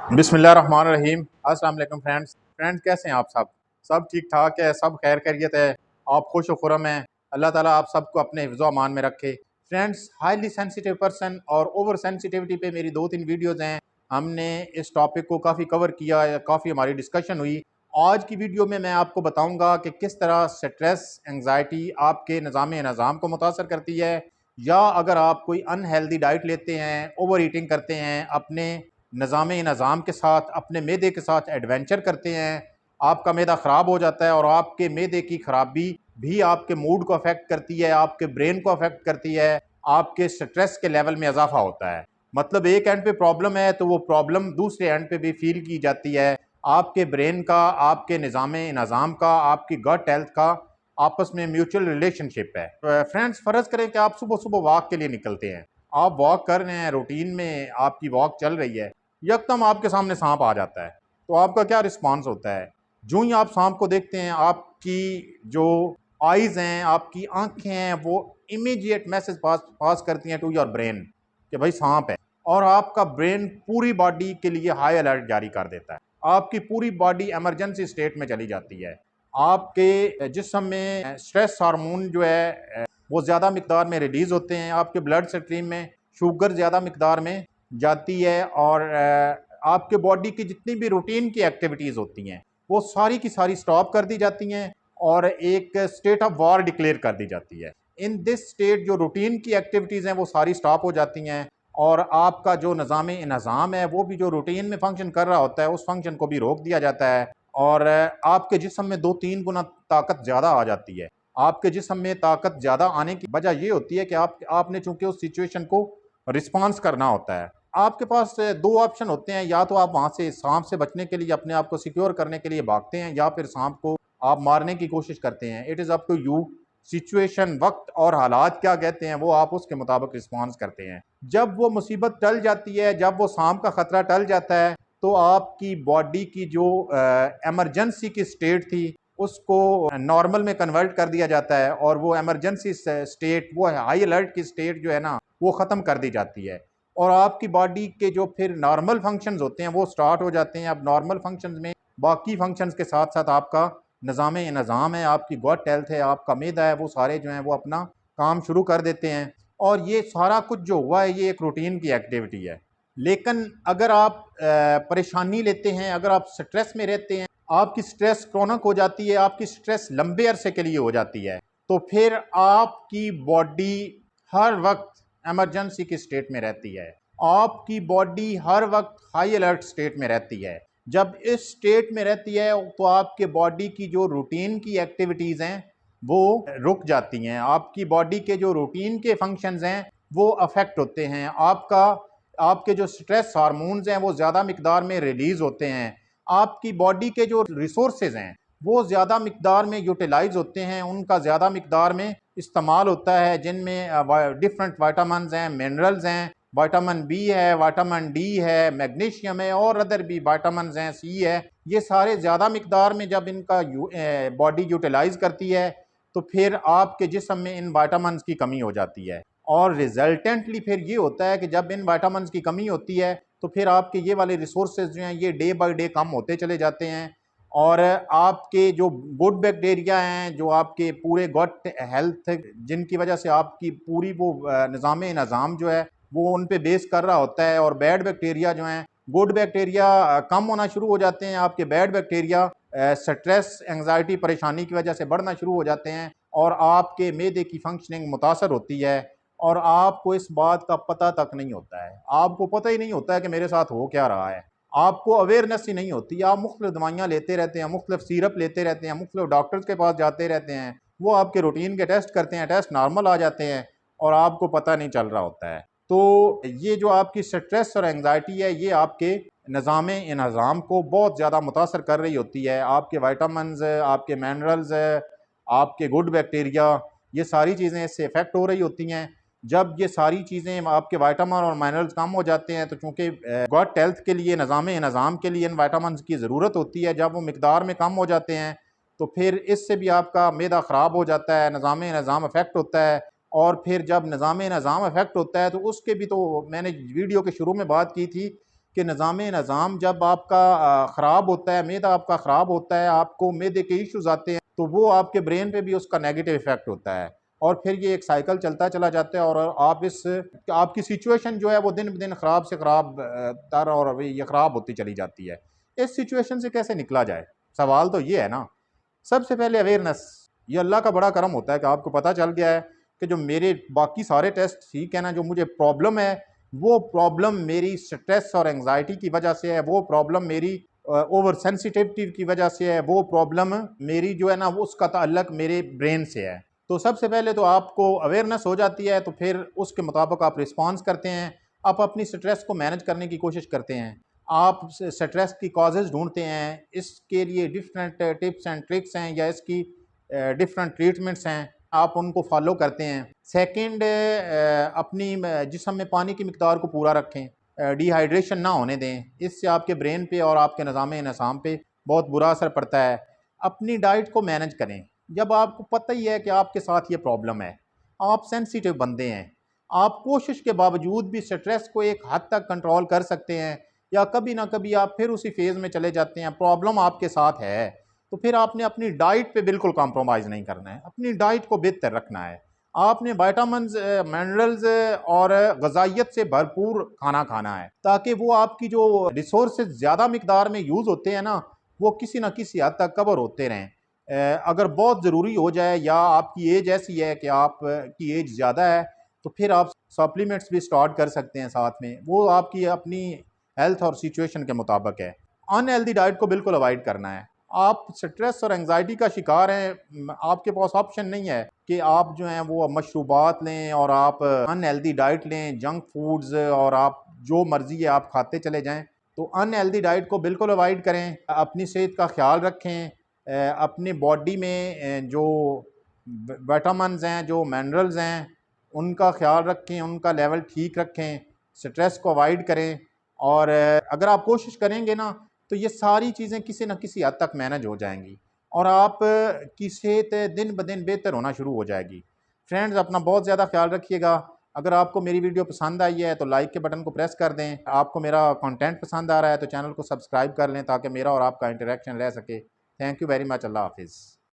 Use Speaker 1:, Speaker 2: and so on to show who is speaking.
Speaker 1: बिस्मिल्लाहिर्रहमानिर्रहीम। अस्सलाम वालेकुम फ्रेंड्स, कैसे हैं आप सब ठीक ठाक है, सब खैर खैरियत है, आप खुश व खुरम हैं। अल्लाह ताला आप सबको अपने हिफ्ज़ अमान में रखे। फ्रेंड्स, हाईली सेंसिटिव पर्सन और ओवर सेंसिटिविटी पे मेरी 2-3 वीडियोज़ हैं। हमने इस टॉपिक को काफ़ी कवर किया है, काफ़ी हमारी डिस्कशन हुई। आज की वीडियो में मैं आपको बताऊँगा कि किस तरह स्ट्रेस, एंग्ज़ायटी आपके निज़ाम को मुतासर करती है, या अगर आप कोई अनहेल्दी डाइट लेते हैं, ओवर ईटिंग करते हैं, अपने निज़ाम के साथ, अपने मैदे के साथ एडवेंचर करते हैं, आपका मैदा ख़राब हो जाता है और आपके मैदे की ख़राबी भी आपके मूड को अफेक्ट करती है, आपके ब्रेन को अफेक्ट करती है, आपके स्ट्रेस के लेवल में इजाफा होता है। मतलब एक एंड पे प्रॉब्लम है तो वो प्रॉब्लम दूसरे एंड पे भी फील की जाती है। आपके ब्रेन का, आपके निज़ाम का, आपकी गट हेल्थ का आपस में म्यूचुअल रिलेशनशिप है। फ्रेंड्स, फ़र्ज़ करें कि आप सुबह सुबह वॉक के लिए निकलते हैं, आप वॉक कर रहे हैं, रूटीन में आपकी वॉक चल रही है, यकदम आपके सामने सांप आ जाता है, तो आपका क्या रिस्पांस होता है? जो ही आप सांप को देखते हैं, आपकी जो आइज़ हैं, आपकी आंखें हैं, वो इमीडिएट मैसेज पास पास करती हैं टू योर ब्रेन कि भाई सांप है, और आपका ब्रेन पूरी बॉडी के लिए हाई अलर्ट जारी कर देता है। आपकी पूरी बॉडी इमरजेंसी स्टेट में चली जाती है। आपके जिस्म में स्ट्रेस हार्मोन जो है वो ज़्यादा मिकदार में रिलीज़ होते हैं, आपके ब्लड स्ट्रीम में शुगर ज़्यादा मिकदार में जाती है, और आपके बॉडी की जितनी भी रूटीन की एक्टिविटीज़ होती हैं वो सारी की सारी स्टॉप कर दी जाती हैं और एक स्टेट ऑफ वॉर डिक्लेयर कर दी जाती है। इन दिस स्टेट जो रूटीन की एक्टिविटीज़ हैं वो सारी स्टॉप हो जाती हैं, और आपका जो निज़ाम है वो भी जो रूटीन में फंक्शन कर रहा होता है उस फंक्शन को भी रोक दिया जाता है, और आपके जिस्म में 2-3 गुना ताकत ज़्यादा आ जाती है। आपके जिस्म में ताकत ज़्यादा आने की वजह ये होती है कि आपने चूंकि उस सिचुएशन को रिस्पॉन्स करना होता है। आपके पास दो ऑप्शन होते हैं, या तो आप वहाँ से सांप से बचने के लिए, अपने आप को सिक्योर करने के लिए भागते हैं, या फिर सांप को आप मारने की कोशिश करते हैं। It is up to you. Situation, वक्त और हालात क्या कहते हैं वो आप उसके मुताबिक रिस्पॉन्स करते हैं। जब वो मुसीबत टल जाती है, जब वो सांप का ख़तरा टल जाता है, तो आपकी बॉडी की जो एमरजेंसी की स्टेट थी उसको नॉर्मल में कन्वर्ट कर दिया जाता है, और वो एमरजेंसी स्टेट, वो हाई अलर्ट की स्टेट जो है ना, वो ख़त्म कर दी जाती है, और आपकी बॉडी के जो फिर नॉर्मल फंक्शंस होते हैं वो स्टार्ट हो जाते हैं। अब नॉर्मल फंक्शंस में बाकी फंक्शंस के साथ साथ आपका निज़ाम है, आपकी गट हेल्थ है, आपका मैदा है, वो सारे जो हैं वो अपना काम शुरू कर देते हैं, और ये सारा कुछ जो हुआ है ये एक रूटीन की एक्टिविटी है। लेकिन अगर आप परेशानी लेते हैं, अगर आप स्ट्रेस में रहते हैं, आपकी स्ट्रेस क्रॉनिक हो जाती है, आपकी स्ट्रेस लंबे अरसे के लिए हो जाती है, तो फिर आपकी बॉडी हर वक्त इमरजेंसी की स्टेट में रहती है, आपकी बॉडी हर वक्त हाई अलर्ट स्टेट में रहती है। जब इस स्टेट में रहती है तो आपके बॉडी की जो रूटीन की एक्टिविटीज़ हैं वो रुक जाती हैं, आपकी बॉडी के जो रूटीन के फंक्शंस हैं वो अफेक्ट होते हैं, आपके जो स्ट्रेस हार्मोन्स हैं वो ज़्यादा मिकदार में रिलीज़ होते हैं, आपकी बॉडी के जो रिसोर्सेज हैं वो ज़्यादा मिकदार में यूटिलाइज होते हैं, उनका ज़्यादा मिकदार में इस्तेमाल होता है, जिनमें डिफरेंट वाइटामस हैं, मिनरल्स हैं, विटामिन बी है, विटामिन डी है, मैग्नीशियम है, और अदर भी विटामिन हैं, सी है। ये सारे ज़्यादा मिकदार में जब इनका बॉडी यूटिलाइज करती है तो फिर आपके जिस्म में इन विटामिन की कमी हो जाती है, और रिजल्टेंटली फिर ये होता है कि जब इन विटामिन की कमी होती है तो फिर आपके ये वाले रिसोर्सेज जो हैं ये डे बाय डे कम होते चले जाते हैं, और आपके जो गुड बैक्टीरिया हैं, जो आपके पूरे गट हेल्थ, जिनकी वजह से आपकी पूरी वो निज़ाम जो है वो उन पे बेस कर रहा होता है, और बैड बैक्टीरिया जो हैं, गुड बैक्टीरिया कम होना शुरू हो जाते हैं, आपके बैड बैक्टीरिया स्ट्रेस, एंग्जाइटी, परेशानी की वजह से बढ़ना शुरू हो जाते हैं, और आपके मैदे की फंक्शनिंग मुतासर होती है, और आपको इस बात का पता तक नहीं होता है, आपको पता ही नहीं होता है कि मेरे साथ हो क्या रहा है, आपको अवेयरनेस ही नहीं होती। आप मुख्तलिफ दवाइयाँ लेते रहते हैं, मुख्तलिफ सिरप लेते रहते हैं, मुख्तलिफ डॉक्टर्स के पास जाते रहते हैं, वो आपके रूटीन के टेस्ट करते हैं, टेस्ट नॉर्मल आ जाते हैं, और आपको पता नहीं चल रहा होता है। तो ये जो आपकी स्ट्रेस और एंग्जाइटी है ये आपके निज़ाम को बहुत ज़्यादा मुतासर कर रही होती है। आपके विटामिन्स, आपके मिनरल्स, आपके गुड बैक्टीरिया, ये सारी चीज़ें इससे इफ़ेक्ट हो रही होती हैं। जब ये सारी चीज़ें, आपके विटामिन और मिनरल्स कम हो जाते हैं, तो चूँकि गट हेल्थ के लिए, निज़ाम के लिए इन विटामिन्स की ज़रूरत होती है, जब वो मिकदार में कम हो जाते हैं तो फिर इससे भी आपका मैदा ख़राब हो जाता है, निज़ाम अफेक्ट होता है, और फिर जब निज़ाम अफेक्ट होता है तो उसके भी, तो मैंने वीडियो के शुरू में बात की थी कि निज़ाम जब आपका ख़राब होता है, मैदा आपका ख़राब होता है, आपको मैदे के इश्यूज़ आते हैं, तो वो आपके ब्रेन पे भी उसका नेगेटिव इफ़ेक्ट होता है और फिर ये एक साइकिल चलता चला जाता है और आपकी सिचुएशन जो है वो दिन ब दिन ख़राब से ख़राब तर और ये ख़राब होती चली जाती है। इस सिचुएशन से कैसे निकला जाए? सवाल तो ये है ना। सबसे पहले अवेयरनेस, ये अल्लाह का बड़ा करम होता है कि आपको पता चल गया है कि जो मेरे बाकी सारे टेस्ट ठीक है ना, जो मुझे प्रॉब्लम है वो प्रॉब्लम मेरी स्ट्रेस और एंग्जाइटी की वजह से है, वो प्रॉब्लम मेरी ओवर सेंसिटिविटी की वजह से है, वो प्रॉब्लम मेरी जो है ना वो उसका ताल्लुक मेरे ब्रेन से है। तो सबसे पहले तो आपको अवेयरनेस हो जाती है, तो फिर उसके मुताबिक आप रिस्पॉन्स करते हैं, आप अपनी स्ट्रेस को मैनेज करने की कोशिश करते हैं, आप स्ट्रेस की कॉजेज़ ढूंढते हैं, इसके लिए डिफरेंट टिप्स एंड ट्रिक्स हैं या इसकी डिफरेंट ट्रीटमेंट्स हैं, आप उनको फॉलो करते हैं। सेकंड, अपनी जिस्म में पानी की मिकदार को पूरा रखें, डिहाइड्रेशन ना होने दें, इससे आपके ब्रेन पे और आपके निज़ाम पे बहुत बुरा असर पड़ता है। अपनी डाइट को मैनेज करें, जब आपको पता ही है कि आपके साथ ये प्रॉब्लम है, आप सेंसिटिव बंदे हैं, आप कोशिश के बावजूद भी स्ट्रेस को एक हद तक कंट्रोल कर सकते हैं या कभी ना कभी आप फिर उसी फेज़ में चले जाते हैं, प्रॉब्लम आपके साथ है, तो फिर आपने अपनी डाइट पे बिल्कुल कॉम्प्रोमाइज़ नहीं करना है, अपनी डाइट को बेहतर रखना है। आपने विटामिन्स, मिनरल्स और ग़िज़ाइयत से भरपूर खाना खाना है, ताकि वो आपकी जो रिसोर्सेज़ ज़्यादा मिकदार में यूज़ होते हैं ना, वो किसी न किसी हद तक कवर होते रहें। अगर बहुत ज़रूरी हो जाए या आपकी एज ऐसी है कि आप की एज ज़्यादा है, तो फिर आप सप्लीमेंट्स भी स्टार्ट कर सकते हैं साथ में, वो आपकी अपनी हेल्थ और सिचुएशन के मुताबिक है। अनहेल्दी डाइट को बिल्कुल अवॉइड करना है। आप स्ट्रेस और एंग्जाइटी का शिकार हैं, आपके पास ऑप्शन नहीं है कि आप जो हैं वो मशरूबात लें और आप अनहेल्दी डाइट लें, जंक फूड्स, और आप जो मर्ज़ी है आप खाते चले जाएँ। तो अनहेल्दी डाइट को बिल्कुल अवॉइड करें, अपनी सेहत का ख़्याल रखें, अपनी बॉडी में जो विटामिन्स हैं, जो मिनरल्स हैं, उनका ख़्याल रखें, उनका लेवल ठीक रखें, स्ट्रेस को अवॉइड करें और अगर आप कोशिश करेंगे ना, तो ये सारी चीज़ें किसी न किसी हद तक मैनेज हो जाएँगी और आप की सेहत दिन ब दिन बेहतर होना शुरू हो जाएगी। फ्रेंड्स, अपना बहुत ज़्यादा ख़्याल रखिएगा। अगर आपको मेरी वीडियो पसंद आई है तो लाइक के बटन को प्रेस कर दें। आपको मेरा कंटेंट पसंद आ रहा है तो चैनल को सब्सक्राइब कर लें ताकि मेरा और आपका इंटरेक्शन रह सके। Thank you very much. अल्लाह हाफ़िज़।